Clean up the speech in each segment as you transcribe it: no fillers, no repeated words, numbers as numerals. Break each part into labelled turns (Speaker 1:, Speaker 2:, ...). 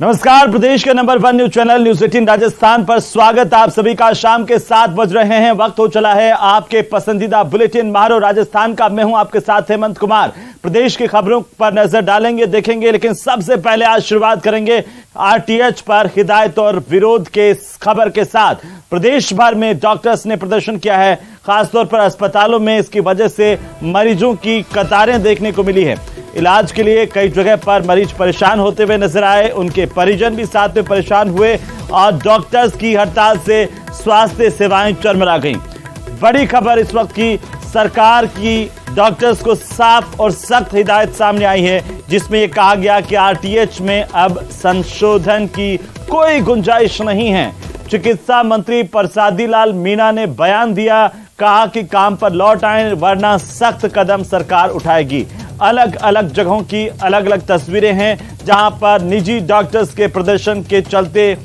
Speaker 1: नमस्कार, प्रदेश के number 1 news channel news 18 Rajasthan पर स्वागत। आप सभी का शाम के 7 बज रहे हैं। वक्त हो चला है आपके पसंदीदा बुलेटिन महारो राजस्थान का। मैं हूं आपके साथ हेमंत कुमार। प्रदेश की खबरों पर नजर डालेंगे, देखेंगे, लेकिन सबसे पहले आज शुरुआत करेंगे आरटीएच पर हिदायत और विरोध के खबर के साथ। प्रदेश भर में डॉक्टर्स ने प्रदर्शन किया है, खासतौर पर अस्पतालों में। इसकी वजह से मरीजों की कतारें देखने को मिली है। इलाज के लिए कई जगह पर मरीज परेशान होते हुए नजर आए, उनके परिजन भी साथ में परेशान हुए और डॉक्टर्स की हड़ताल से स्वास्थ्य सेवाएं चरमरा गईं। बड़ी खबर इस वक्त की सरकार की डॉक्टर्स को साफ और सख्त हिदायत सामने आई है, जिसमें यह कहा गया कि आरटीएच में अब संशोधन की कोई गुंजाइश नहीं है। चिकित्सा मंत्री प्रसादी लाल मीणा ने बयान दिया, कहा कि काम पर लौट आए वरना सख्त कदम सरकार उठाएगी। अलग अलग जगहों की अलग अलग तस्वीरें हैं, जहां पर निजी डॉक्टर्स के प्रदर्शन के चलते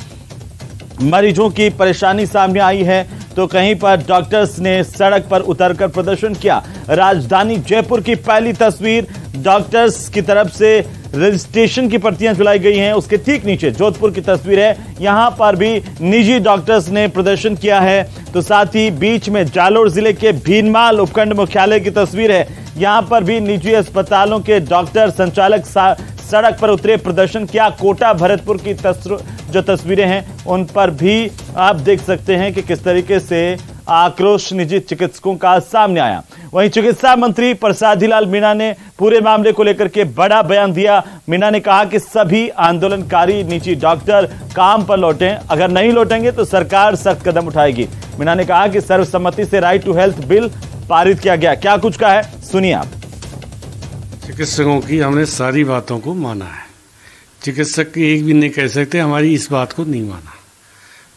Speaker 1: मरीजों की परेशानी सामने आई है, तो कहीं पर डॉक्टर्स ने सड़क पर उतरकर प्रदर्शन किया। राजधानी जयपुर की पहली तस्वीर, डॉक्टर्स की तरफ से रजिस्ट्रेशन की पर्चियां जलाई गई हैं। उसके ठीक नीचे जोधपुर की तस्वीर है, यहां पर भी निजी डॉक्टर्स ने प्रदर्शन किया है। तो साथ ही बीच में जालोर जिले के भीनमाल उपखंड मुख्यालय की तस्वीर है, यहां पर भी निजी अस्पतालों के डॉक्टर संचालक सड़क पर उतरे, प्रदर्शन किया। कोटा भरतपुर की जो तस्वीरें हैं उन पर भी आप देख सकते हैं कि किस तरीके से आक्रोश निजी चिकित्सकों का सामने आया। वहीं चिकित्सा मंत्री प्रसादी लाल मीणा ने पूरे मामले को लेकर के बड़ा बयान दिया। मीणा ने कहा कि सभी आंदोलनकारी निजी डॉक्टर काम पर लौटें, अगर नहीं लौटेंगे तो सरकार सख्त कदम उठाएगी। मीणा ने कहा कि सर्वसम्मति से राइट टू हेल्थ बिल पारित किया गया। क्या कुछ कहा है, सुनिए आप।
Speaker 2: चिकित्सकों की हमने सारी बातों को माना है। चिकित्सक की एक भी नहीं कह सकते हमारी इस बात को नहीं माना।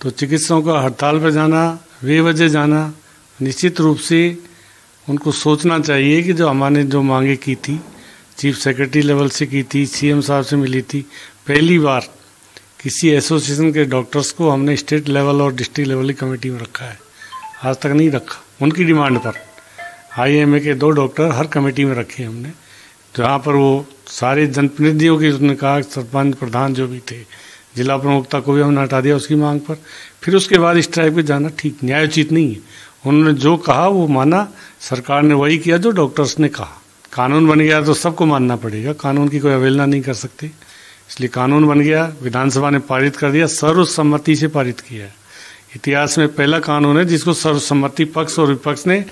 Speaker 2: तो चिकित्सकों का हड़ताल पर जाना, बेवजह जाना, निश्चित रूप से उनको सोचना चाहिए कि जो हमारे जो मांगे की थी, चीफ सेक्रेटरी लेवल से की थी, सीएम साहब से मिली थी, पहली बार किसी एसोसिएशन के डॉक्टर्स को हमने स्टेट लेवल और डिस्ट्रिक्ट लेवल की कमेटी में रखा है। आज तक नहीं रखा। उनकी डिमांड पर आईएमए के 2 डॉक्टर हर कमेटी में रखे हमने, जहाँ पर वो सारे जनप्रतिनिधियों की, उसने कहा सरपंच प्रधान जो भी थे, जिला प्रमुखता को भी हमने हटा दिया उसकी मांग पर। फिर उसके बाद स्ट्राइक पे जाना ठीक न्यायोचित नहीं है। उन्होंने जो कहा वो माना, सरकार ने वही किया जो डॉक्टर्स ने कहा। कानून बन गया तो सबको मानना पड़ेगा, कानून की कोई अवहेलना नहीं कर सकते। इसलिए कानून बन गया, विधानसभा ने पारित कर दिया, सर्वसम्मति से पारित किया है। इतिहास में पहला कानून है जिसको सर्वसम्मति पक्ष और विपक्ष ने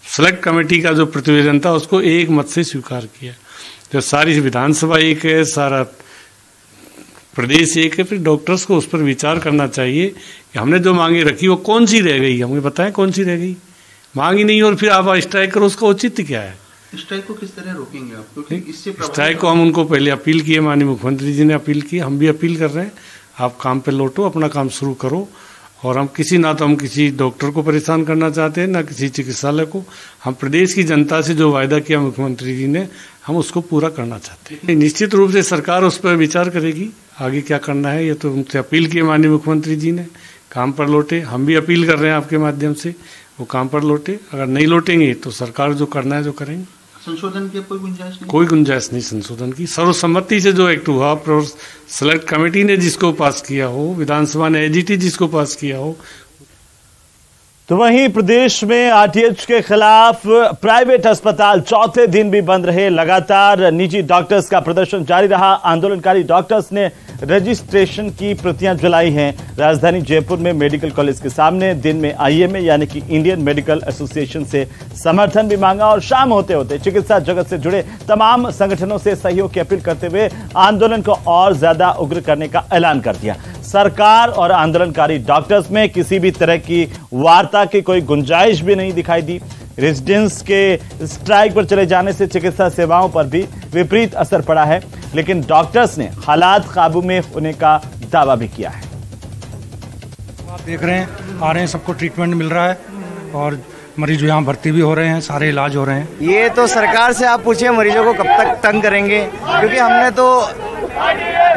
Speaker 2: सेलेक्ट कमेटी का जो प्रतिवेदन था उसको एक मत से स्वीकार किया। जब सारी विधानसभा एक है, सारा प्रदेश एक है, फिर डॉक्टर्स को उस पर विचार करना चाहिए कि हमने जो मांगे रखी वो कौन सी रह गई, हमें बताएं कौन सी रह गई। मांग ही नहीं और फिर आप स्ट्राइक करो, उसका औचित्य क्या है?
Speaker 3: स्ट्राइक को किस तरह रोकेंगे आप? क्योंकि इससे
Speaker 2: स्ट्राइक को हम उनको पहले अपील किए, माननीय मुख्यमंत्री जी ने अपील की, हम भी अपील कर रहे हैं, आप काम पे लौटो, अपना काम शुरू करो। और हम किसी डॉक्टर को परेशान करना चाहते हैं, ना किसी चिकित्सालय को। हम प्रदेश की जनता से जो वायदा किया मुख्यमंत्री जी ने, हम उसको पूरा करना चाहते हैं। निश्चित रूप से सरकार उस पर विचार करेगी, आगे क्या करना है। ये तो उनसे अपील की माननीय मुख्यमंत्री जी ने, काम पर लौटे। हम भी अपील कर रहे हैं आपके माध्यम से, वो काम पर लौटे। अगर नहीं लौटेंगे तो सरकार जो करना है जो करेंगे।
Speaker 3: संशोधन की कोई गुंजाइश नहीं?
Speaker 2: कोई गुंजाइश नहीं संशोधन की। सर्वसम्मति से जो एक्ट हुआ, सेलेक्ट कमेटी ने जिसको पास किया हो, विधानसभा ने एजीटी जिसको पास किया हो।
Speaker 1: तो वहीं प्रदेश में आरटीएच के खिलाफ प्राइवेट अस्पताल चौथे दिन भी बंद रहे। लगातार निजी डॉक्टर्स का प्रदर्शन जारी रहा। आंदोलनकारी डॉक्टर्स ने रजिस्ट्रेशन की प्रतियां जलाई हैं। राजधानी जयपुर में मेडिकल कॉलेज के सामने दिन में आईएमए यानी कि इंडियन मेडिकल एसोसिएशन से समर्थन भी मांगा और शाम होते होते चिकित्सा जगत से जुड़े तमाम संगठनों से सहयोग की अपील करते हुए आंदोलन को और ज्यादा उग्र करने का ऐलान कर दिया। सरकार और आंदोलनकारी डॉक्टर्स में किसी भी तरह की वार्ता की कोई गुंजाइश भी नहीं दिखाई दी। रेजिडेंट्स के स्ट्राइक पर चले जाने से चिकित्सा सेवाओं पर भी विपरीत असर पड़ा है, लेकिन डॉक्टर्स ने हालात काबू में होने का दावा भी किया है।
Speaker 4: आप देख रहे हैं, आ रहे हैं, सबको ट्रीटमेंट मिल रहा है और मरीज यहाँ भर्ती भी हो रहे हैं, सारे इलाज हो रहे हैं।
Speaker 5: ये तो सरकार से आप पूछिए मरीजों को कब तक तंग करेंगे, क्योंकि हमने तो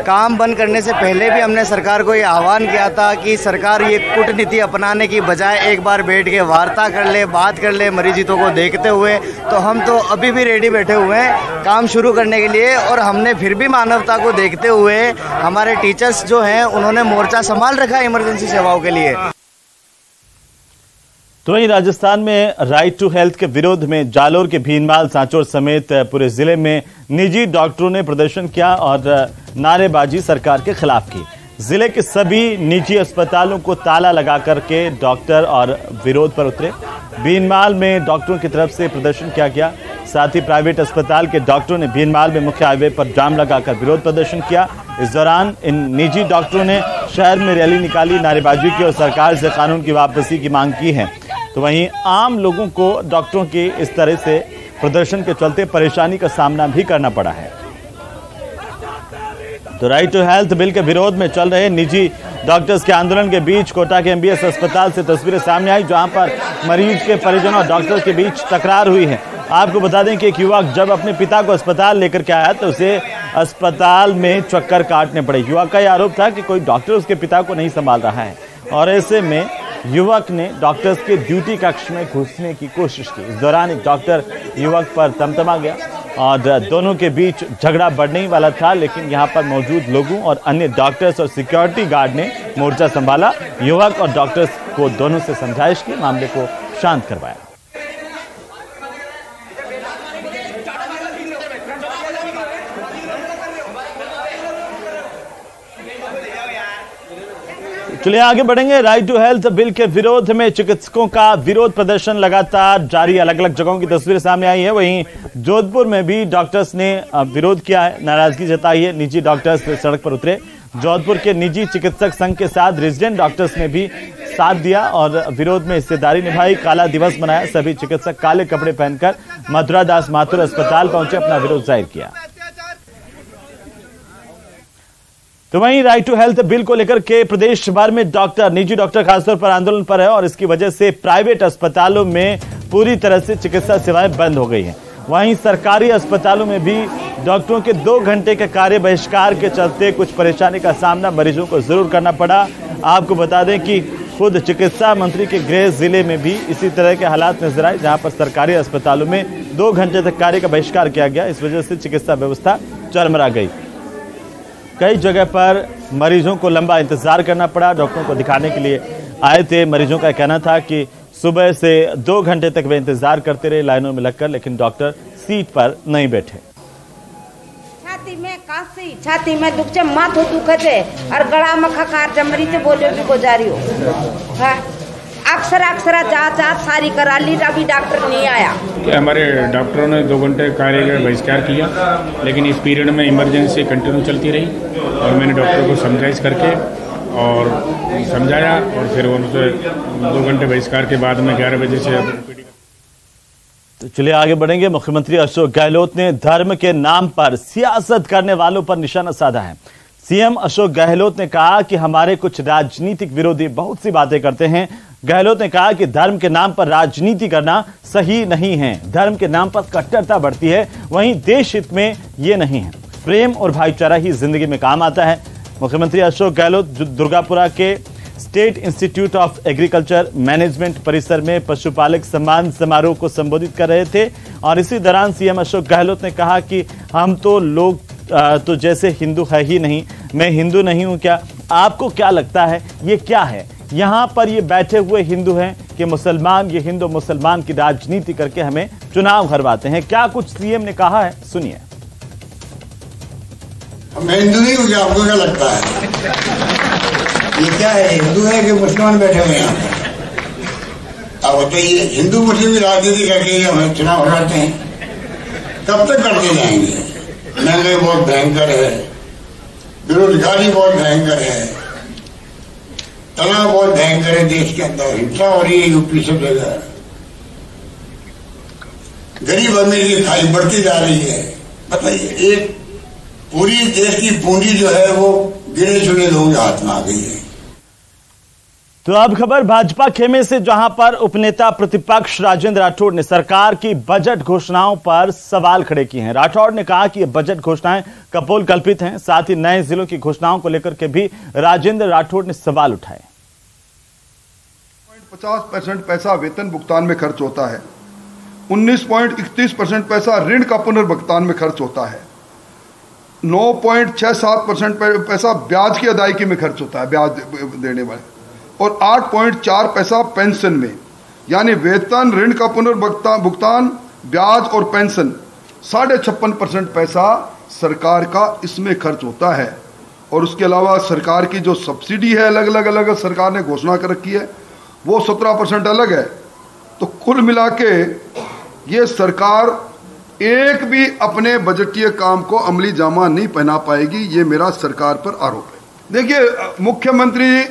Speaker 5: काम बंद करने से पहले भी हमने सरकार को ये आह्वान किया था कि सरकार ये कूटनीति अपनाने की बजाय एक बार बैठ के वार्ता कर ले, बात कर ले मरीजों को देखते हुए। तो हम तो अभी भी रेडी बैठे हुए हैं काम शुरू करने के लिए। और हमने फिर भी मानवता को देखते हुए हमारे टीचर्स जो हैं उन्होंने मोर्चा संभाल रखा है इमरजेंसी सेवाओं के लिए।
Speaker 1: तो वहीं राजस्थान में राइट टू हेल्थ के विरोध में जालोर के भीनमाल, सांचौर समेत पूरे जिले में निजी डॉक्टरों ने प्रदर्शन किया और नारेबाजी सरकार के खिलाफ की। जिले के सभी निजी अस्पतालों को ताला लगा करके डॉक्टर और विरोध पर उतरे। भीनमाल में डॉक्टरों की तरफ से प्रदर्शन किया गया। साथ ही प्राइवेट अस्पताल के डॉक्टरों ने भीनमाल में मुख्य हाईवे पर जाम लगाकर विरोध प्रदर्शन किया। इस दौरान इन निजी डॉक्टरों ने शहर में रैली निकाली, नारेबाजी की और सरकार से कानून की वापसी की मांग की है। तो वहीं आम लोगों को डॉक्टरों के इस तरह से प्रदर्शन के चलते परेशानी का सामना भी करना पड़ा है। तो राइट टू हेल्थ बिल के विरोध में चल रहे निजी डॉक्टर्स के आंदोलन के बीच कोटा के एमबीएस अस्पताल से तस्वीरें सामने आई, जहां पर मरीज के परिजनों और डॉक्टर्स के बीच तकरार हुई है। आपको बता दें कि एक युवक जब अपने पिता को अस्पताल लेकर के आया तो उसे अस्पताल में चक्कर काटने पड़े। युवक का यह आरोप था कि कोई डॉक्टर उसके पिता को नहीं संभाल रहा है और ऐसे में युवक ने डॉक्टर्स के ड्यूटी कक्ष में घुसने की कोशिश की। इस दौरान एक डॉक्टर युवक पर तमतमा गया और दोनों के बीच झगड़ा बढ़ने ही वाला था, लेकिन यहां पर मौजूद लोगों और अन्य डॉक्टर्स और सिक्योरिटी गार्ड ने मोर्चा संभाला। युवक और डॉक्टर्स को दोनों से समझाइश की, मामले को शांत करवाया। चलिए आगे बढ़ेंगे। राइट टू हेल्थ बिल के विरोध में चिकित्सकों का विरोध प्रदर्शन लगातार जारी। अलग अलग जगहों की तस्वीरें सामने आई है। वहीं जोधपुर में भी डॉक्टर्स ने विरोध किया है, नाराजगी जताई है। निजी डॉक्टर्स सड़क पर उतरे। जोधपुर के निजी चिकित्सक संघ के साथ रेजिडेंट डॉक्टर्स ने भी साथ दिया और विरोध में हिस्सेदारी निभाई। काला दिवस मनाया। सभी चिकित्सक काले कपड़े पहनकर मथुरा दास माथुर अस्पताल पहुंचे, अपना विरोध जाहिर किया। तो वहीं राइट टू हेल्थ बिल को लेकर के प्रदेश भर में निजी डॉक्टर खासतौर पर आंदोलन पर है और इसकी वजह से प्राइवेट अस्पतालों में पूरी तरह से चिकित्सा सेवाएं बंद हो गई हैं। वहीं सरकारी अस्पतालों में भी डॉक्टरों के 2 घंटे के कार्य बहिष्कार के चलते कुछ परेशानी का सामना मरीजों को जरूर करना पड़ा। आपको बता दें कि खुद चिकित्सा मंत्री के गृह जिले में भी इसी तरह के हालात नजर आए, जहां पर सरकारी अस्पतालों में 2 घंटे तक कार्य का बहिष्कार किया गया। इस वजह से चिकित्सा व्यवस्था चरमरा गई। कई जगह पर मरीजों को लंबा इंतजार करना पड़ा। डॉक्टरों को दिखाने के लिए आए थे। मरीजों का कहना था कि सुबह से 2 घंटे तक वे इंतजार करते रहे लाइनों में लगकर, लेकिन डॉक्टर सीट पर नहीं बैठे।
Speaker 6: छाती में काशी, छाती में दुख छे, माथो दुखे छे और गला में खखार जमरी से बोले भी गुजारी हो। अक्सर जांच सारी करा ली, अभी डॉक्टर नहीं आया।
Speaker 7: हमारे डॉक्टरों ने 2 घंटे कार्य का बहिष्कार किया, लेकिन इस पीरियड में इमरजेंसी कंटिन्यू चलती रही और मैंने डॉक्टर को समझाइश करके और समझाया और फिर उनसे 2 घंटे बहिष्कार के बाद में 11 बजे से।
Speaker 1: तो चलिए आगे बढ़ेंगे। मुख्यमंत्री अशोक गहलोत ने धर्म के नाम पर सियासत करने वालों पर निशाना साधा है। सीएम अशोक गहलोत ने कहा कि हमारे कुछ राजनीतिक विरोधी बहुत सी बातें करते हैं। गहलोत ने कहा कि धर्म के नाम पर राजनीति करना सही नहीं है। धर्म के नाम पर कट्टरता बढ़ती है, वहीं देश हित में ये नहीं है। प्रेम और भाईचारा ही जिंदगी में काम आता है। मुख्यमंत्री अशोक गहलोत दुर्गापुरा के state institute of agriculture management परिसर में पशुपालक सम्मान समारोह को संबोधित कर रहे थे और इसी दौरान सीएम अशोक गहलोत ने कहा कि हम तो लोग तो जैसे हिंदू है ही नहीं, मैं हिंदू नहीं हूं क्या? आपको क्या लगता है ये क्या है? यहां पर ये बैठे हुए हिंदू हैं कि मुसलमान, ये हिंदू मुसलमान की राजनीति करके हमें चुनाव हरवाते हैं। क्या कुछ सीएम ने कहा है, सुनिए।
Speaker 8: मैं हिंदू नहीं हूँ क्या? आपको क्या लगता है ये क्या है? हिंदू है कि मुसलमान बैठे हुए हैं? अब बताइए, हिंदू मुस्लिम की राजनीति करके हमें चुनाव हराते हैं, कब तक करते जाएंगे? महंगाई बहुत भयंकर है, बेरोजगारी बहुत भयंकर है, तनाव बहुत भयंकर है, देश के अंदर हिंसा हो रही है यूपी सब जगह, गरीब अमीर की खाई बढ़ती जा रही है। बताइए, एक पूरी देश की पूंजी जो है वो गिने चुने लोगों के हाथ में आ गई है।
Speaker 1: तो अब खबर भाजपा खेमे से, जहां पर उपनेता प्रतिपक्ष राजेंद्र राठौड़ ने सरकार की बजट घोषणाओं पर सवाल खड़े किए हैं। राठौड़ ने कहा कि ये बजट घोषणाएं कपोल कल्पित हैं। साथ ही नए जिलों की घोषणाओं को लेकर के भी राजेंद्र राठौड़ ने सवाल उठाए।
Speaker 9: 50% पैसा वेतन भुगतान में खर्च होता है, 19.31% पैसा ऋण का पुनर्भुगतान में खर्च होता है, 9.67% पैसा ब्याज की अदायगी में खर्च होता है, ब्याज देने वाले, और 8.4 पैसा पेंशन में। यानी वेतन, ऋण का पुनर्भुगतान, ब्याज और पेंशन 56.5% पैसा सरकार का इसमें खर्च होता है। और उसके अलावा सरकार की जो सब्सिडी है अलग अलग सरकार ने घोषणा कर रखी है, वो 17% अलग है। तो कुल मिला के ये सरकार एक भी अपने बजटीय काम को अमली जामा नहीं पहना पाएगी, ये मेरा सरकार पर आरोप है। देखिए, मुख्यमंत्री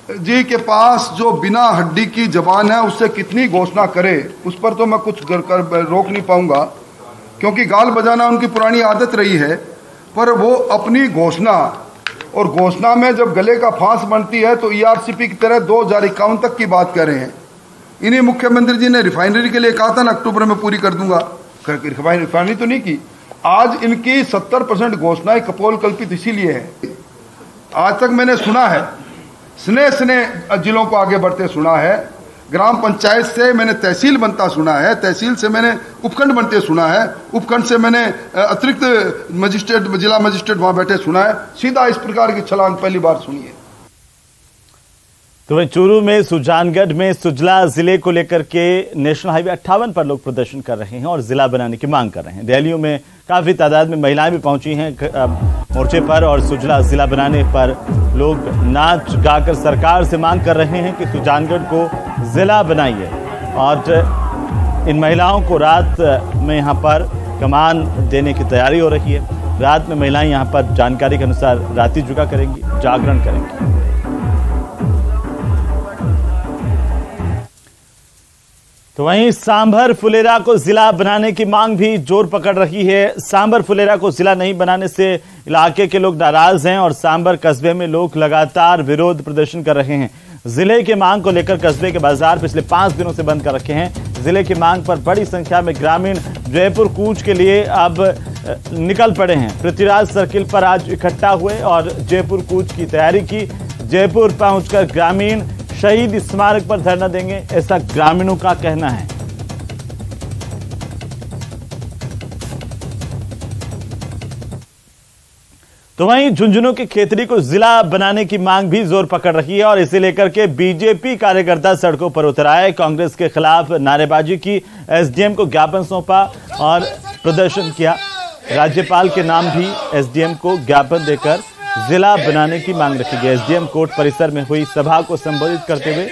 Speaker 9: जी के पास जो बिना हड्डी की जबान है, उससे कितनी घोषणा करे उस पर तो मैं कुछ रोक नहीं पाऊंगा, क्योंकि गाल बजाना उनकी पुरानी आदत रही है। पर वो अपनी घोषणा, और घोषणा में जब गले का फांस बनती है तो ERCP की तरह 2051 तक की बात कर रहे हैं। इन्हीं मुख्यमंत्री जी ने रिफाइनरी के लिए कहा था ना, अक्टूबर में पूरी कर दूंगा, रिफाइनरी तो नहीं की। आज इनकी 70% घोषणाएं कपोल कल्पित इसीलिए है। आज तक मैंने सुना है, स्नेह जिलों को आगे बढ़ते सुना है, ग्राम पंचायत से मैंने तहसील बनता सुना है, तहसील से मैंने उपखंड बनते सुना है, उपखंड से मैंने अतिरिक्त मजिस्ट्रेट, जिला मजिस्ट्रेट वहां बैठे सुना है। सीधा इस प्रकार की छलांग पहली बार सुनी है।
Speaker 1: तो वहीं चूरू में, सुजानगढ़ में सुजला जिले को लेकर के नेशनल हाईवे 58 पर लोग प्रदर्शन कर रहे हैं और जिला बनाने की मांग कर रहे हैं। रैलियों में काफी तादाद में महिलाएं भी पहुंची हैं मोर्चे पर, और सुजला जिला बनाने पर लोग नाच गाकर सरकार से मांग कर रहे हैं कि सुजानगढ़ को जिला बनाइए। और इन महिलाओं को रात में यहां पर कमान देने की तैयारी हो रही है। रात में महिलाएं यहां पर जानकारी के अनुसार रात्रि जुगा करेंगी, जागरण करेंगी। तो वहीं सांभर फुलेरा को जिला बनाने की मांग भी जोर पकड़ रही है। सांभर फुलेरा को जिला नहीं बनाने से इलाके के लोग नाराज हैं और सांभर कस्बे में लोग लगातार विरोध प्रदर्शन कर रहे हैं। जिले की मांग को लेकर कस्बे के बाजार पिछले 5 दिनों से बंद कर रखे हैं। जिले की मांग पर बड़ी संख्या में ग्रामीण जयपुर कूच के लिए अब निकल पड़े हैं। पृथ्वीराज सर्किल पर आज इकट्ठा हुए और जयपुर कूच की तैयारी की। जयपुर पहुंचकर ग्रामीण शहीद स्मारक पर धरना देंगे, ऐसा ग्रामीणों का कहना है। तो वहीं झुंझुनू की खेतड़ी को जिला बनाने की मांग भी जोर पकड़ रही है और इसे लेकर के बीजेपी कार्यकर्ता सड़कों पर उतर आए। कांग्रेस के खिलाफ नारेबाजी की, एसडीएम को ज्ञापन सौंपा और प्रदर्शन किया। राज्यपाल के नाम भी एसडीएम को ज्ञापन देकर जिला बनाने की मांग रखी गई। एसडीएम कोर्ट परिसर में हुई सभा को संबोधित करते हुए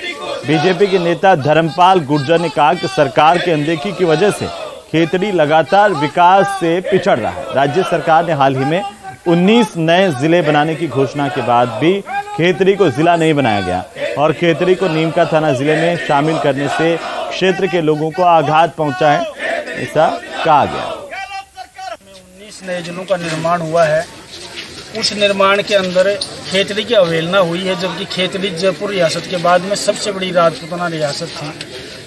Speaker 1: बीजेपी के नेता धर्मपाल गुर्जर ने कहा कि सरकार की अनदेखी की वजह से खेतड़ी लगातार विकास से पिछड़ रहा है। राज्य सरकार ने हाल ही में 19 नए जिले बनाने की घोषणा के बाद भी खेतड़ी को जिला नहीं बनाया गया और खेतड़ी को नीमका थाना जिले में शामिल करने से क्षेत्र के लोगों को आघात पहुंचा है, ऐसा कहा गया।
Speaker 10: 19 नए जिलों का निर्माण हुआ है, उस निर्माण के अंदर खेतड़ी की अवहेलना हुई है, जबकि खेतड़ी जयपुर रियासत के बाद में सबसे बड़ी राजपूताना रियासत थी,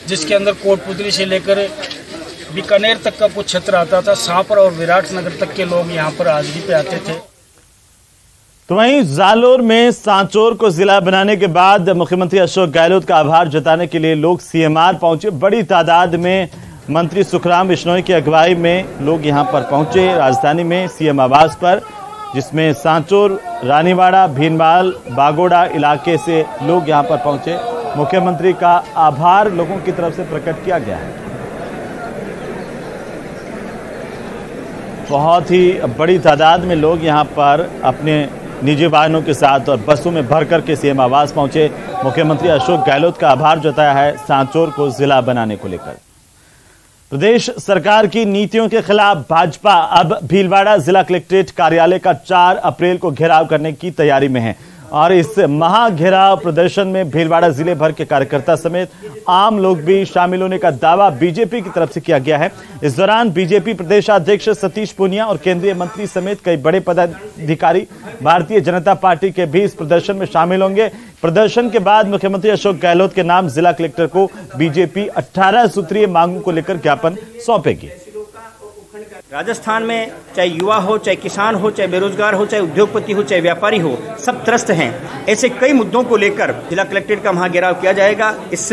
Speaker 10: जिसके अंदर कोटपुतली से लेकर बीकानेर तक का कुछ क्षेत्र आता था। सांपर और विराटनगर तक के लोग यहाँ पर हाजिरी पे आते थे।
Speaker 1: तो वहीं जालोर में सांचौर को जिला बनाने के बाद मुख्यमंत्री अशोक गहलोत का आभार जताने के लिए लोग सीएमआर पहुंचे। बड़ी तादाद में मंत्री सुखराम बिश्नोई की अगुवाई में लोग यहां पर पहुंचे राजधानी में सीएम आवास पर, जिसमें सांचौर, रानीवाड़ा, भीनमाल, बागोड़ा इलाके से लोग यहां पर पहुंचे। मुख्यमंत्री का आभार लोगों की तरफ से प्रकट किया गया है। बहुत ही बड़ी तादाद में लोग यहां पर अपने निजी वाहनों के साथ और बसों में भर करके सीएम आवास पहुंचे। मुख्यमंत्री अशोक गहलोत का आभार जताया है सांचौर को जिला बनाने को लेकर। प्रदेश सरकार की नीतियों के खिलाफ भाजपा अब भीलवाड़ा जिला कलेक्ट्रेट कार्यालय का 4 अप्रैल को घेराव करने की तैयारी में है और इस महाघेराव प्रदर्शन में भीलवाड़ा जिले भर के कार्यकर्ता समेत आम लोग भी शामिल होने का दावा बीजेपी की तरफ से किया गया है। इस दौरान बीजेपी प्रदेशाध्यक्ष सतीश पूनिया और केंद्रीय मंत्री समेत कई बड़े पदाधिकारी भारतीय जनता पार्टी के भी इस प्रदर्शन में शामिल होंगे। प्रदर्शन के बाद मुख्यमंत्री अशोक गहलोत के नाम जिला कलेक्टर को बीजेपी 18 सूत्रीय मांगों को लेकर ज्ञापन सौंपेगी।
Speaker 11: राजस्थान में चाहे युवा हो, चाहे किसान हो, चाहे बेरोजगार हो, चाहे उद्योगपति हो, चाहे व्यापारी हो, सब त्रस्त हैं। ऐसे कई मुद्दों को लेकर जिला कलेक्ट्रेट का वहां घेराव किया जाएगा। इस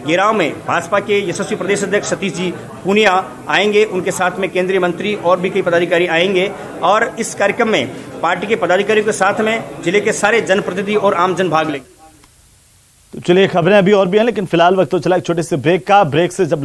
Speaker 11: घेराव में भाजपा के यशस्वी प्रदेश अध्यक्ष सतीश जी पूनिया आएंगे, उनके साथ में केंद्रीय मंत्री और भी कई पदाधिकारी आएंगे और इस कार्यक्रम में पार्टी के पदाधिकारियों के साथ में जिले के सारे जनप्रतिनिधि और आमजन भाग लेंगे।
Speaker 1: तो चलिए, खबरें अभी और भी हैं, लेकिन फिलहाल वक्त तो चला एक छोटे से ब्रेक का। ब्रेक से जब